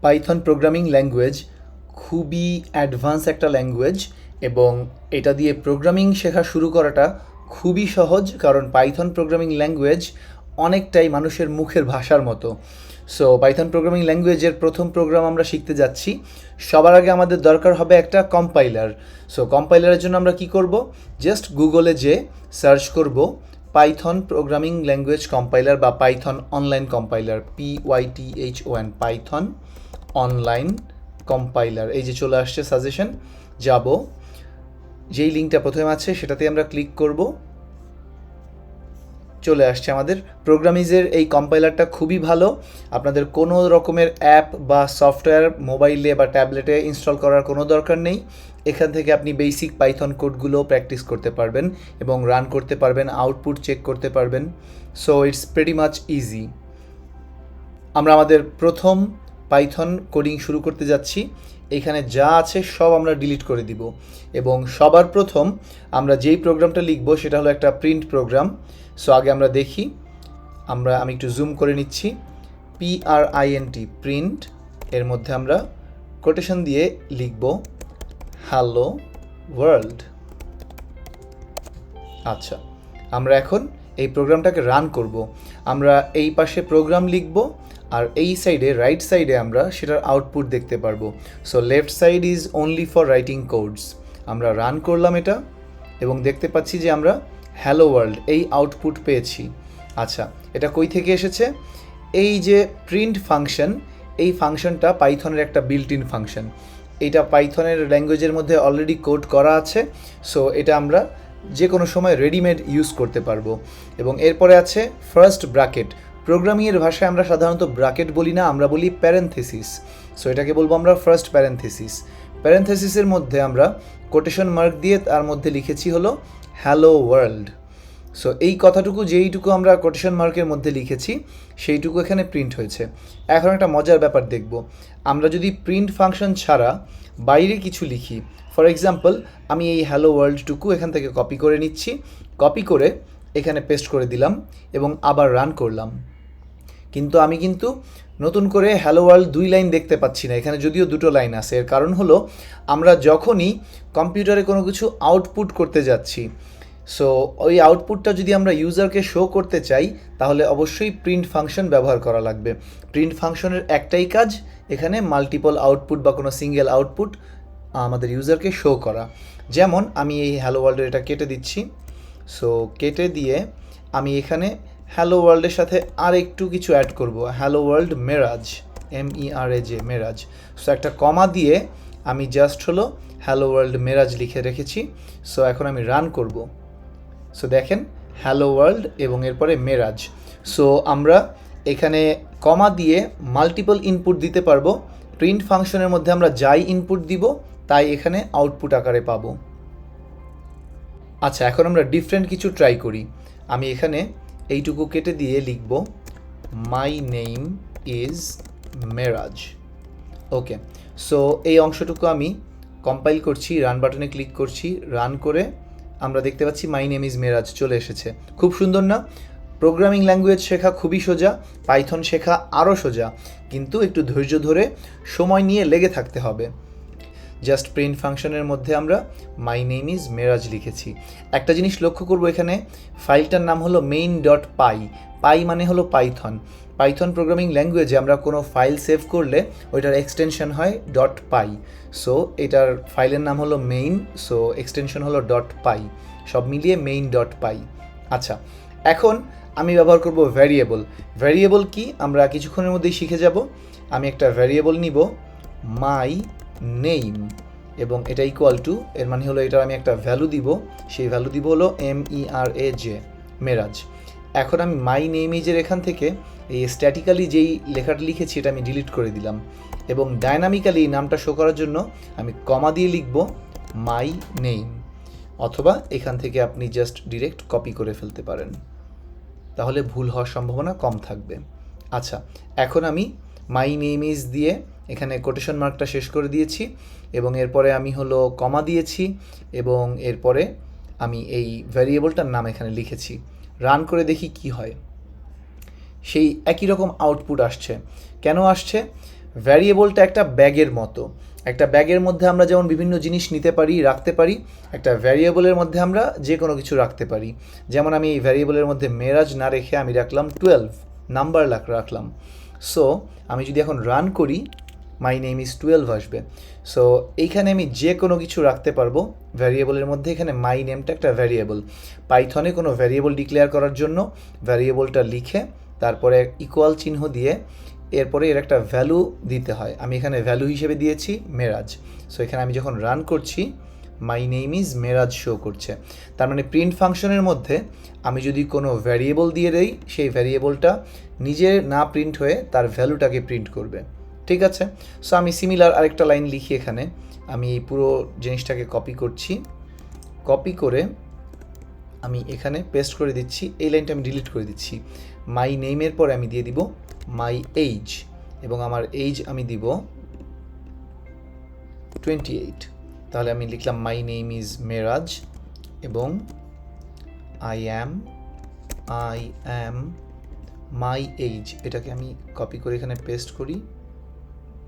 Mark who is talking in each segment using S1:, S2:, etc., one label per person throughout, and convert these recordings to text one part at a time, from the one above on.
S1: Python programming language খুবই advance একটা language এবং এটা দিয়ে প্রোগ্রামিং শেখা শুরু করাটা খুবই সহজ, কারণ পাইথন প্রোগ্রামিং ল্যাঙ্গুয়েজ অনেকটাই মানুষের মুখের ভাষার মতো। সো পাইথন প্রোগ্রামিং ল্যাঙ্গুয়েজের প্রথম প্রোগ্রাম আমরা শিখতে যাচ্ছি। সবার আগে আমাদের দরকার হবে একটা কম্পাইলার। সো কম্পাইলারের জন্য আমরা কি করব, জাস্ট গুগলে যে সার্চ করব পাইথন প্রোগ্রামিং ল্যাঙ্গুয়েজ কম্পাইলার বা Python online compiler, PYTHON, Python online compiler. এই যে চলে আসছে সাজেশন, যাব যেই লিঙ্কটা প্রথমে আছে সেটাতে আমরা ক্লিক করব। চলে আসছে আমাদের প্রোগ্রামিজের এই কম্পাইলারটা খুবই ভালো। আপনাদের কোনো রকমের অ্যাপ বা সফটওয়্যার মোবাইলে বা ট্যাবলেটে ইনস্টল করার কোনো দরকার নেই। এখান থেকে আপনি বেসিক পাইথন কোডগুলো প্র্যাকটিস করতে পারবেন এবং রান করতে পারবেন, আউটপুট চেক করতে পারবেন। So it's pretty much easy. আমরা আমাদের প্রথম পাইথন কোডিং শুরু করতে যাচ্ছি। এখানে যা আছে সব আমরা ডিলিট করে দিব এবং সবার প্রথম আমরা যেই প্রোগ্রামটা লিখব সেটা হলো একটা প্রিন্ট প্রোগ্রাম। সো আগে আমরা দেখি, আমি একটু জুম করে নিচ্ছি। PRINT, প্রিন্ট, এর মধ্যে আমরা কোটেশন দিয়ে লিখব হ্যালো ওয়ার্ল্ড। আচ্ছা, আমরা এখন এই প্রোগ্রামটাকে রান করব। আমরা এই পাশে প্রোগ্রাম লিখব আর এই সাইডে, রাইট সাইডে আমরা সেটার আউটপুট দেখতে পারবো। So left side is only for writing codes. আমরা রান করলাম এটা এবং দেখতে পাচ্ছি যে আমরা হ্যালো ওয়ার্ল্ড এই আউটপুট পেয়েছি। আচ্ছা, এটা কই থেকে এসেছে? এই যে প্রিন্ট ফাংশন, এই ফাংশনটা পাইথনের একটা বিল্ট ইন ফাংশন। এটা পাইথনের ল্যাঙ্গুয়েজের মধ্যে অলরেডি কোড করা আছে। সো এটা আমরা যে কোনো সময় রেডিমেড ইউজ করতে পারবো। এবং এরপরে আছে ফার্স্ট ব্র্যাকেট। প্রোগ্রামিংয়ের ভাষায় আমরা সাধারণত ব্র্যাকেট বলি না, আমরা বলি প্যারেনথেসিস। সো এটাকে বলবো আমরা ফার্স্ট প্যারেনথেসিস। প্যারেনথেসিসের মধ্যে আমরা কোটেশন মার্ক দিয়ে তার মধ্যে লিখেছি হলো হ্যালো ওয়ার্ল্ড। সো এই কথাটুকু, যেইটুকু আমরা কোটেশন মার্কের মধ্যে লিখেছি সেইটুকু এখানে প্রিন্ট হয়েছে। এখন একটা মজার ব্যাপার দেখব, আমরা যদি প্রিন্ট ফাংশন ছাড়া বাইরে কিছু লিখি, ফর এক্সাম্পল আমি এই হ্যালো ওয়ার্ল্ডটুকু এখান থেকে কপি করে নিচ্ছি, কপি করে এখানে পেস্ট করে দিলাম এবং আবার রান করলাম, কিন্তু আমি নতুন করে হ্যালো ওয়ার্ল্ড 2 লাইন দেখতে পাচ্ছি না। এখানে যদিও 2টো লাইন আছে, এর কারণ হলো আমরা যখনই কম্পিউটারে কোনো কিছু আউটপুট করতে যাচ্ছি, সো ওই আউটপুটটা যদি আমরা ইউজারকে শো করতে চাই তাহলে অবশ্যই প্রিন্ট ফাংশন ব্যবহার করা লাগবে। প্রিন্ট ফাংশনের একটাই কাজ এখানে মাল্টিপল আউটপুট বা কোনো সিঙ্গেল আউটপুট আমাদের ইউজারকে শো করা। যেমন আমি এই হ্যালো ওয়ার্ল্ডের এটা কেটে দিচ্ছি। সো কেটে দিয়ে আমি এখানে হ্যালো ওয়ার্ল্ডের সাথে আর একটু কিছু অ্যাড করব, হ্যালো ওয়ার্ল্ড মেরাজ, MERAJ, মেরাজ। সো একটা কমা দিয়ে আমি জাস্ট হলো হ্যালো ওয়ার্ল্ড মেরাজ লিখে রেখেছি। সো এখন আমি রান করব। সো দেখেন হ্যালো ওয়ার্ল্ড এবং এরপরে মেরাজ। সো আমরা এখানে কমা দিয়ে মাল্টিপল ইনপুট দিতে পারবো। প্রিন্ট ফাংশনের মধ্যে আমরা যাই ইনপুট দিব তাই এখানে আউটপুট আকারে পাবো। আচ্ছা, এখন আমরা ডিফারেন্ট কিছু ট্রাই করি। আমি এখানে এইটুকু কেটে দিয়ে লিখব my name is Meraj. Okay, so এই অংশটুকু আমি কম্পাইল করছি, রান বাটনে ক্লিক করছি, রান করে আমরা দেখতে পাচ্ছি মাই নেম ইজ মেরাজ চলে এসেছে। খুব সুন্দর না? প্রোগ্রামিং ল্যাঙ্গুয়েজ শেখা খুবই সোজা, পাইথন শেখা আরও সোজা, কিন্তু একটু ধৈর্য ধরে সময় নিয়ে লেগে থাকতে হবে। জাস্ট প্রিন্ট ফাংশনের মধ্যে আমরা মাই নেম ইজ মেরাজ লিখেছি। একটা জিনিস লক্ষ্য করব, এখানে ফাইলটার নাম হলো main.py। পাই মানে হলো পাইথন। পাইথন প্রোগ্রামিং ল্যাঙ্গুয়েজে আমরা কোনো ফাইল সেভ করলে ওইটার এক্সটেনশন হয় .py। সো এটার ফাইলের নাম হলো মেইন, সো এক্সটেনশন হলো .py, সব মিলিয়ে main.py। আচ্ছা, এখন আমি ব্যবহার করব ভ্যারিয়েবল। ভ্যারিয়েবল কি আমরা কিছুক্ষণের মধ্যেই শিখে যাব। আমি একটা ভ্যারিয়েবল নিব মাই নেম এবং এটা ইকুয়াল টু, এর মানে হলো এটার আমি একটা ভ্যালু দিব, সেই ভ্যালু দিব হলো MERAJ, মেরাজ। এখন আমি মাই নেম ইজের এখান থেকে এই স্ট্যাটিক্যালি যেই লেখাটা লিখেছি এটা আমি ডিলিট করে দিলাম এবং ডাইনামিক্যালি নামটা শো করার জন্য আমি কমা দিয়ে লিখব মাই নেম, অথবা এখান থেকে আপনি জাস্ট ডিরেক্ট কপি করে ফেলতে পারেন, তাহলে ভুল হওয়ার সম্ভাবনা কম থাকবে। আচ্ছা, এখন আমি মাই নেম ইজ দিয়ে এখানে কোটেশন মার্কটা শেষ করে দিয়েছি এবং এরপরে আমি হলো কমা দিয়েছি এবং এরপরে আমি এই ভ্যারিয়েবলটার নাম এখানে লিখেছি। রান করে দেখি কি হয়। সেই একই রকম আউটপুট আসছে। কেন আসছে? ভ্যারিয়েবলটা একটা ব্যাগের মতো। একটা ব্যাগের মধ্যে আমরা যেমন বিভিন্ন জিনিস নিতে পারি, রাখতে পারি, একটা ভ্যারিয়েবলের মধ্যে আমরা যে কোনো কিছু রাখতে পারি। যেমন আমি এই ভ্যারিয়েবলের মধ্যে মেরাজ না রেখে আমি রাখলাম 12, নাম্বার রাখলাম। সো আমি যদি এখন রান করি, মাই নেম ইজ 12 আসবে। সো এইখানে আমি যে কোনো কিছু রাখতে পারবো ভ্যারিয়েবলের মধ্যে। এখানে মাই নেমটা একটা ভ্যারিয়েবল। পাইথনে কোনো ভ্যারিয়েবল ডিক্লেয়ার করার জন্য ভ্যারিয়েবলটা লিখে তারপরে ইকুয়াল চিহ্ন দিয়ে এরপরে এর একটা ভ্যালু দিতে হয়। আমি এখানে ভ্যালু হিসেবে দিয়েছি মেরাজ। সো এখানে আমি যখন রান করছি, my name is Meraj show করছে। তার মানে প্রিন্ট ফাংশনের মধ্যে আমি যদি কোনো ভ্যারিয়েবল দিয়ে দেই, সেই ভ্যারিয়েবলটা নিজে না প্রিন্ট হয়ে তার ভ্যালুটাকে প্রিন্ট করবে। ঠিক আছে? সো আমি সিমিলার আরেকটা লাইন লিখি এখানে। আমি এই পুরো জিনিসটাকে কপি করছি, কপি করে আমি এখানে পেস্ট করে দিচ্ছি। এই লাইনটা আমি ডিলিট করে দিচ্ছি। মাই নেমের পরে আমি দিয়ে দিব মাই এইজ, এবং আমার এইজ আমি দিব 28। তাহলে আমি লিখলাম মাই নেম ইজ মেরাজ এবং আই অ্যাম মাই এইজ, এটাকে আমি কপি করে এখানে পেস্ট করি,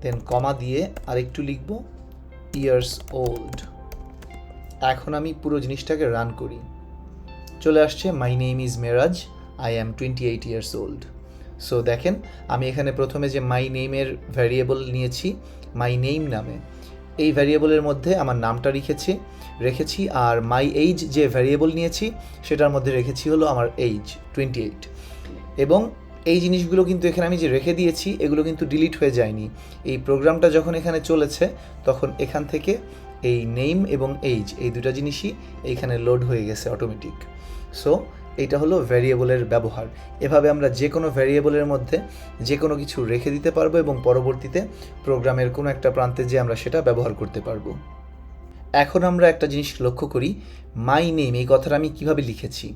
S1: দেন কমা দিয়ে আরেকটু লিখব ইয়ার্স ওল্ড। এখন আমি পুরো জিনিসটাকে রান করি, চলে আসছে my name is Meraj, I am 28 years old. So দেখেন আমি এখানে প্রথমে যে মাই নেমের ভ্যারিয়েবল নিয়েছি, মাই নেম নামে, এই ভ্যারিয়েবলের মধ্যে আমার নামটা রেখেছি, আর মাই এইজ যে ভ্যারিয়েবল নিয়েছি সেটার মধ্যে রেখেছি হলো আমার এইজ 28। এবং এই জিনিসগুলো কিন্তু এখানে আমি যে রেখে দিয়েছি এগুলো কিন্তু ডিলিট হয়ে যায়নি। এই প্রোগ্রামটা যখন এখানে চলেছে তখন এখান থেকে এই নেম এবং এইজ এই দুটা জিনিসই এইখানে লোড হয়ে গেছে অটোমেটিক। সো এইটা হলো ভ্যারিয়েবলের ব্যবহার। এভাবে আমরা যে কোনো ভ্যারিয়েবলের মধ্যে যে কোনো কিছু রেখে দিতে পারবো এবং পরবর্তীতে প্রোগ্রামের কোনো একটা প্রান্তে যে আমরা সেটা ব্যবহার করতে পারবো। এখন আমরা একটা জিনিস লক্ষ্য করি, মাই নেম এই কথাটা আমি কিভাবে লিখেছি।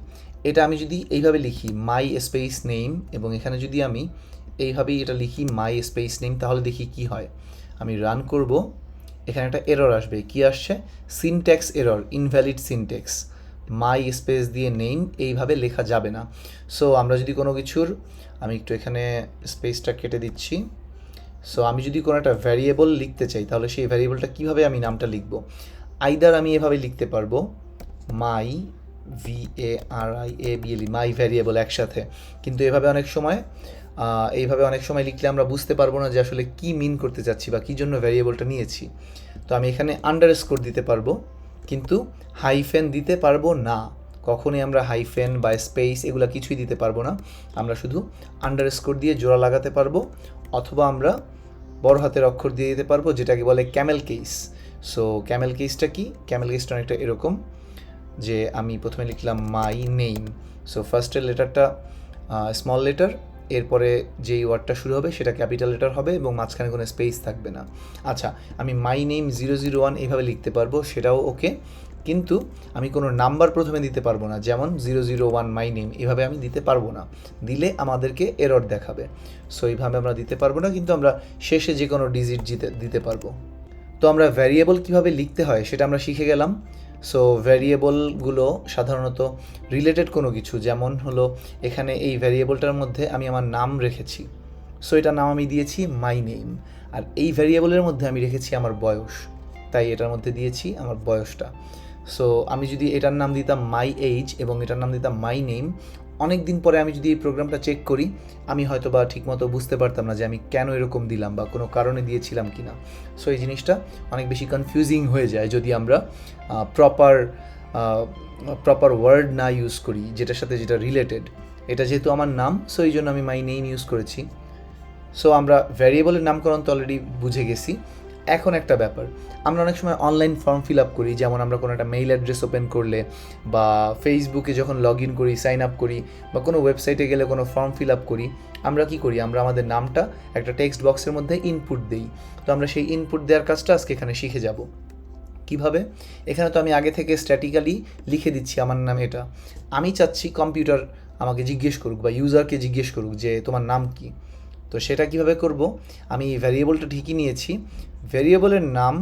S1: এটা আমি যদি এইভাবে লিখি মাই স্পেস নেম, এবং এখানে যদি আমি এইভাবেই এটা লিখি মাই স্পেস নেম, তাহলে দেখি কি হয়। আমি রান করব, এখানে একটা এরর আসবে। কি আসছে? Syntax error, invalid syntax. মাই স্পেস দিয়ে নেম এইভাবে লেখা যাবে না। সো আমরা যদি কোনো কিছুর, আমি একটু এখানে স্পেসটা কেটে দিচ্ছি। সো আমি যদি কোনো একটা ভ্যারিয়েবল লিখতে চাই তাহলে সেই ভ্যারিয়েবলটা কীভাবে আমি নামটা লিখব? আইদার আমি এভাবে লিখতে পারবো মাই VARIABLE, মাই ভ্যারিয়েবল একসাথে, কিন্তু এইভাবে অনেক সময় লিখলে আমরা বুঝতে পারবো না যে আসলে কি মিন করতে চাচ্ছি বা কী জন্য ভ্যারিয়েবলটা নিয়েছি। তো আমি এখানে আন্ডারস্কোর দিতে পারবো, কিন্তু হাইফেন দিতে পারবো না। কখনোই আমরা হাইফেন বা স্পেস এগুলো কিছুই দিতে পারবো না। আমরা শুধু আন্ডারস্কোর দিয়ে জোড়া লাগাতে পারবো, অথবা আমরা বড় হাতের অক্ষর দিয়ে দিতে পারবো, যেটাকে বলে ক্যামেল কেস। সো ক্যামেল কেসটা কি? ক্যামেল কেসটা অনেকটা এরকম যে আমি প্রথমে লিখলাম মাই নেম। সো ফার্স্টের লেটারটা স্মল লেটার, এরপরে যেই ওয়ার্ডটা শুরু হবে সেটা ক্যাপিটাল লেটার হবে এবং মাঝখানে কোনো স্পেস থাকবে না। আচ্ছা, আমি মাই নেম 001 এইভাবে লিখতে পারবো, সেটাও ওকে, কিন্তু আমি কোনো নাম্বার প্রথমে দিতে পারবো না, যেমন 001 মাই নেম এভাবে আমি দিতে পারবো না। দিলে আমাদেরকে এরর দেখাবে। সো এইভাবে আমরা দিতে পারবো না, কিন্তু আমরা শেষে যে কোনো ডিজিট দিতে পারবো। তো আমরা ভ্যারিয়েবল কীভাবে লিখতে হয় সেটা আমরা শিখে গেলাম। সো ভ্যারিয়েবলগুলো সাধারণত রিলেটেড কোনো কিছু, যেমন হলো এখানে এই ভ্যারিয়েবলটার মধ্যে আমি আমার নাম রেখেছি, সো এটার নাম আমি দিয়েছি মাই নেম, আর এই ভ্যারিয়েবলের মধ্যে আমি রেখেছি আমার বয়স, তাই এটার মধ্যে দিয়েছি আমার বয়সটা। সো আমি যদি এটার নাম দিতাম মাই এইজ এবং এটার নাম দিতাম মাই নেম, অনেক দিন পরে আমি যদি এই প্রোগ্রামটা চেক করি, আমি হয়তো বা ঠিকমতো বুঝতে পারতাম না যে আমি কেন এরকম দিলাম বা কোনো কারণে দিয়েছিলাম কি না। সো এই জিনিসটা অনেক বেশি কনফিউজিং হয়ে যায় যদি আমরা প্রপার ওয়ার্ড না ইউজ করি যেটার সাথে যেটা রিলেটেড। এটা যেহেতু আমার নাম, সো এই জন্য আমি মাই নেম ইউজ করেছি। সো আমরা ভ্যারিয়েবলের নামকরণ তো অলরেডি বুঝে গেছি। এখন একটা ব্যাপার, আমরা অনেক সময় অনলাইন ফর্ম ফিল আপ করি, যেমন আমরা কোনো একটা মেইল অ্যাড্রেস ওপেন করলে বা ফেসবুকে যখন লগ ইন করি, সাইন আপ করি, বা কোনো ওয়েবসাইটে গেলে কোনো ফর্ম ফিল আপ করি, আমরা কি করি? আমরা আমাদের নামটা একটা টেক্সট বক্সের মধ্যে ইনপুট দিই। তো আমরা সেই ইনপুট দেওয়ার কাজটা আজকে এখানে শিখে যাব। কিভাবে? এখানে তো আমি আগে থেকে স্ট্যাটিক্যালি লিখে দিচ্ছি আমার নাম এটা। আমি চাচ্ছি কম্পিউটার আমাকে জিজ্ঞেস করুক বা ইউজারকে জিজ্ঞেস করুক যে তোমার নাম কি। তো সেটা কিভাবে করব? আমি ভ্যারিয়েবলটা ঠিকই নিয়েছি, ভ্যারিয়েবলের নাম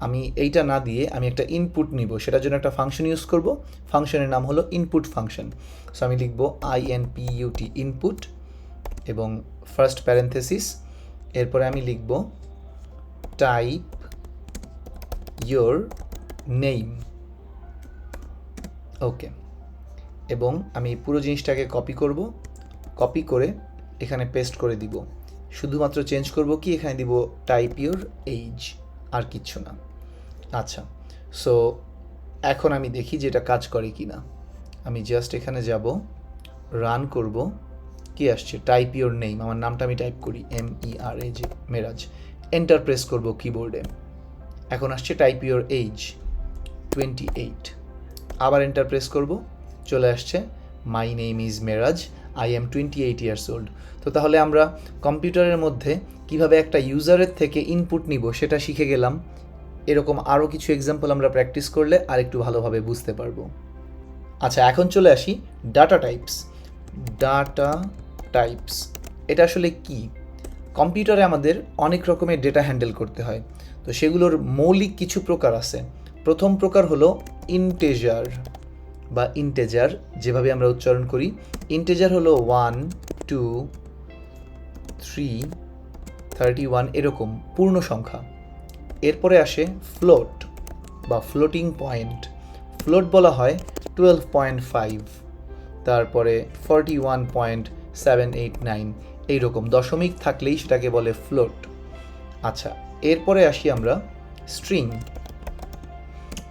S1: আমি এইটা না দিয়ে আমি একটা ইনপুট নিব, সেটার জন্য একটা ফাংশন ইউজ করব। ফাংশনের নাম হলো ইনপুট ফাংশন। সো আমি লিখব INPUT ইনপুট এবং ফার্স্ট প্যারেন্থেসিস এরপরে আমি লিখব টাইপ ইয়োর নেম। ওকে, এবং আমি পুরো জিনিসটাকে কপি করব, কপি করে এখানে পেস্ট করে দিব। শুধুমাত্র চেঞ্জ করব কি, এখানে দিব টাইপ ইয়োর এইজ, আর কিচ্ছু না। আচ্ছা, সো এখন আমি দেখি যে এটা কাজ করে কি না। আমি জাস্ট এখানে যাব, রান করব, কি আসছে, টাইপ ইয়োর নেম, আমার নামটা আমি টাইপ করি MERAJ, মেরাজ। এন্টার প্রেস করব কিবোর্ডে, এখন আসছে টাইপ ইয়োর এইজ 28। আবার এন্টার প্রেস করব, চলে আসছে my name is Meraj, I am 28 years old. তো তাহলে আমরা কম্পিউটারের মধ্যে কিভাবে একটা ইউজারের থেকে ইনপুট নিব সেটা শিখে গেলাম। এরকম আরও কিছু এক্সাম্পল আমরা প্র্যাকটিস করলে আর একটু ভালোভাবে বুঝতে পারবো। আচ্ছা, এখন চলে আসি ডাটা টাইপস। ডাটা টাইপস এটা আসলে কি? কম্পিউটারে আমাদের অনেক রকমের ডেটা হ্যান্ডেল করতে হয়, তো সেগুলোর মৌলিক কিছু প্রকার আছে। প্রথম প্রকার হলো ইন্টেজার বা ইন্টেজার, যেভাবে আমরা উচ্চারণ করি। ইন্টেজার হলো 1, 2, 3, 31 এরকম পূর্ণ সংখ্যা। এরপরে আসে ফ্লোট বা ফ্লোটিং পয়েন্ট। ফ্লোট বলা হয় 12.5, তারপরে 41.789 এইরকম দশমিক থাকলেই সেটাকে বলে ফ্লোট। আচ্ছা, এরপরে আসি আমরা স্ট্রিং।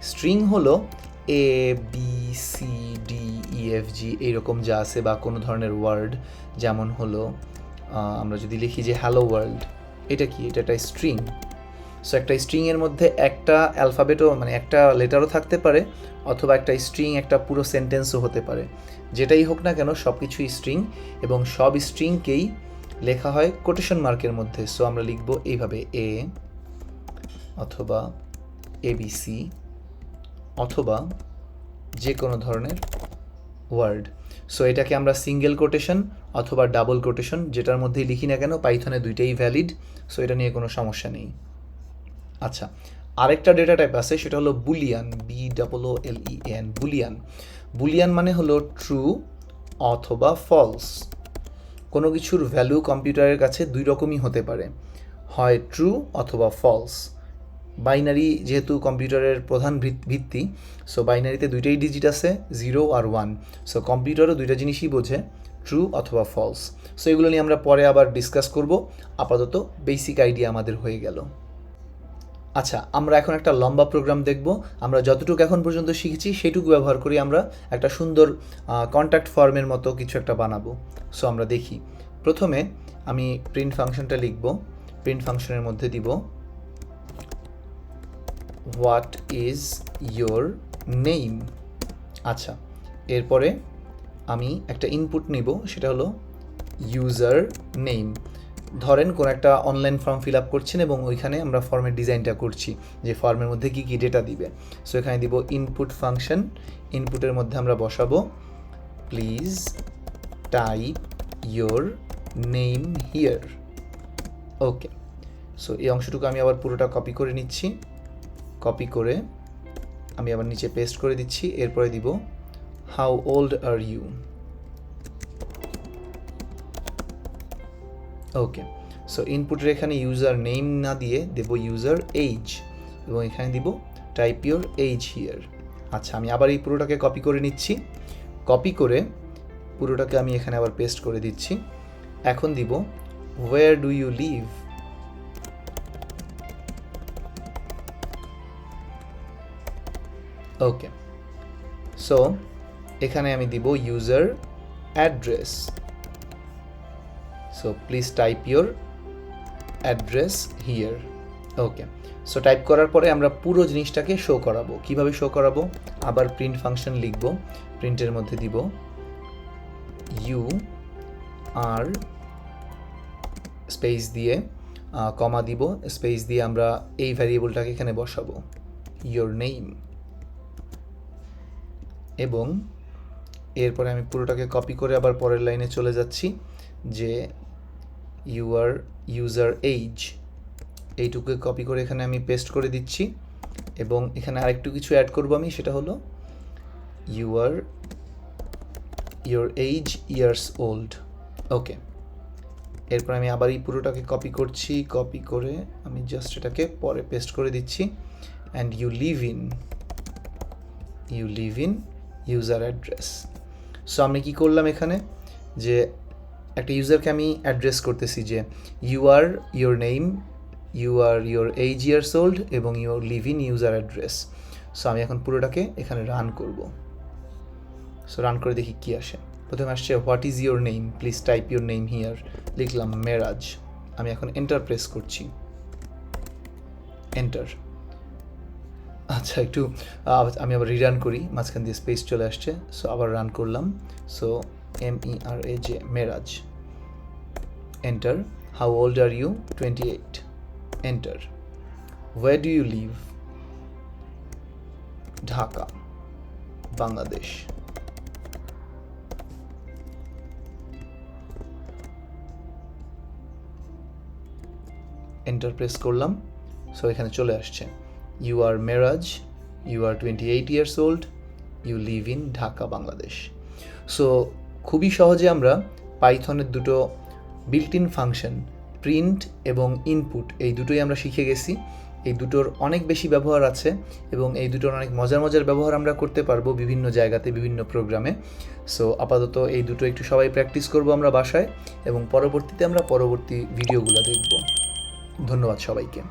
S1: স্ট্রিং হলো ABCDEFG এইরকম যা আছে, বা কোনো ধরনের ওয়ার্ড, যেমন হলো আমরা যদি লিখি যে হ্যালো ওয়ার্ল্ড, এটা কি, এটা একটা স্ট্রিং। সো একটা স্ট্রিংয়ের মধ্যে একটা অ্যালফাবেটও, মানে একটা লেটারও থাকতে পারে, অথবা একটা স্ট্রিং একটা পুরো সেন্টেন্সও হতে পারে। যেটাই হোক না কেন সব কিছুই স্ট্রিং, এবং সব স্ট্রিংকেই লেখা হয় কোটেশন মার্কের মধ্যে। সো আমরা লিখব এইভাবে A অথবা ABC অথবা যে কোনো ধরনের ওয়ার্ড। সো এটাকে আমরা সিঙ্গেল কোটেশন অথবা ডাবল কোটেশন যেটার মধ্যেই লিখি না কেন, পাইথনে দুইটাই ভ্যালিড। সো এটা নিয়ে কোনো সমস্যা নেই। আচ্ছা, আরেকটা ডেটা টাইপ আছে, সেটা হলো বুলিয়ান, BOOLEAN, বুলিয়ান। বুলিয়ান মানে হলো ট্রু অথবা ফলস। কোনো কিছুর ভ্যালু কম্পিউটারের কাছে দুই রকমই হতে পারে, হয় ট্রু অথবা ফলস। বাইনারি যেহেতু কম্পিউটারের প্রধান ভিত্তি, সো বাইনারিতে দুইটাই ডিজিট আছে, 0 আর 1। সো কম্পিউটারও দুইটা জিনিসই বোঝে, ট্রু অথবা ফলস। সো এগুলো নিয়ে আমরা পরে আবার ডিসকাস করব, আপাতত বেসিক আইডিয়া আমাদের হয়ে গেল। আচ্ছা, আমরা এখন একটা লম্বা প্রোগ্রাম দেখব। আমরা যতটুকু এখন পর্যন্ত শিখেছি সেটুকু ব্যবহার করি আমরা একটা সুন্দর কন্ট্যাক্ট ফর্মের মতো কিছু একটা বানাবো। সো আমরা দেখি। প্রথমে আমি প্রিন্ট ফাংশনটা লিখব। প্রিন্ট ফাংশনের মধ্যে দিব হোয়াট ইজ ইয়োর নেম। আচ্ছা, এরপরে আমি একটা ইনপুট নিব, সেটা হলো ইউজার নেম। ধরেন কোনো একটা অনলাইন ফর্ম ফিল আপ করছেন এবং ওইখানে আমরা ফর্মের ডিজাইনটা করছি, যে ফর্মের মধ্যে কী কী ডেটা দিবে। সো এখানে দিব ইনপুট ফাংশন। ইনপুটের মধ্যে আমরা বসাবো please type your name here. Okay, so এই অংশটুকু আমি আবার পুরোটা কপি করে নিচ্ছি। কপি করে আমি আবার নিচে পেস্ট করে দিচ্ছি। এরপরে দিব how old are you. Okay, so ইনপুটের এখানে ইউজার নেম না দিয়ে দেব ইউজার এইজ, এবং এখানে দিব টাইপ ইয়োর এইজ হিয়ার। আচ্ছা, আমি আবার এই পুরোটাকে কপি করে নিচ্ছি। কপি করে পুরোটাকে আমি এখানে আবার পেস্ট করে দিচ্ছি। এখন দিব where do you live. Okay, so এখানে আমি দিব user address. So please type your address here. Okay, so type করার পরে আমরা পুরো জিনিসটাকে শো করাবো। কিভাবে শো করাবো? আবার প্রিন্ট ফাংশন লিখব। প্রিন্টের মধ্যে দিব ইউ আর স্পেস দিয়ে কমা দিব, স্পেস দিয়ে আমরা এই ভ্যারিয়েবলটাকে এখানে বসাবো ইয়োর নেম। এবং এরপরে আমি পুরোটাকে কপি করে আবার পরের লাইনে চলে যাচ্ছি, যে ইউজার এইজ, এইটুকু কপি করে এখানে আমি পেস্ট করে দিচ্ছি। এবং এখানে আরেকটু কিছু অ্যাড করব আমি, সেটা হলো ইয়োর এইজ ইয়ার্স ওল্ড। ওকে, এরপর আমি আবার এই পুরোটাকে কপি করছি, কপি করে আমি জাস্ট এটাকে পরে পেস্ট করে দিচ্ছি। And you live in user address. So আমি কী করলাম এখানে, যে একটা ইউজারকে আমি অ্যাড্রেস করতেছি যে you are your name, you are your 8 years old এবং you live in user address. So আমি এখন পুরোটাকে এখানে রান করব। সো রান করে দেখি কী আসে। প্রথমে আসছে what is your name, please type your name here. লিখলাম মেরাজ। আমি এখন এন্টার প্রেস করছি, এন্টার। আচ্ছা একটু আমি আবার রিরান করি, মাঝখান দিয়ে স্পেস চলে আসছে। সো আবার রান করলাম। So MERAJ, Meraj. Enter. How old are you? 28. Enter. Where do you live? Dhaka, Bangladesh. Enter press করলাম। সো এখানে চলে আসছে you are Meraj, you are 28 years old, you live in Dhaka, Bangladesh. So খুবই সহজে আমরা পাইথনের দুটো বিল্ট ইন ফাংশন, প্রিন্ট এবং ইনপুট, এই দুটোই আমরা শিখে গেছি। এই দুটোর অনেক বেশি ব্যবহার আছে এবং এই দুটোর অনেক মজার ব্যবহার আমরা করতে পারবো বিভিন্ন জায়গাতে, বিভিন্ন প্রোগ্রামে। সো আপাতত এই দুটো একটু সবাই প্র্যাকটিস করবো আমরা বাসায়, এবং পরবর্তীতে আমরা পরবর্তী ভিডিওগুলো দেখব। ধন্যবাদ সবাইকে।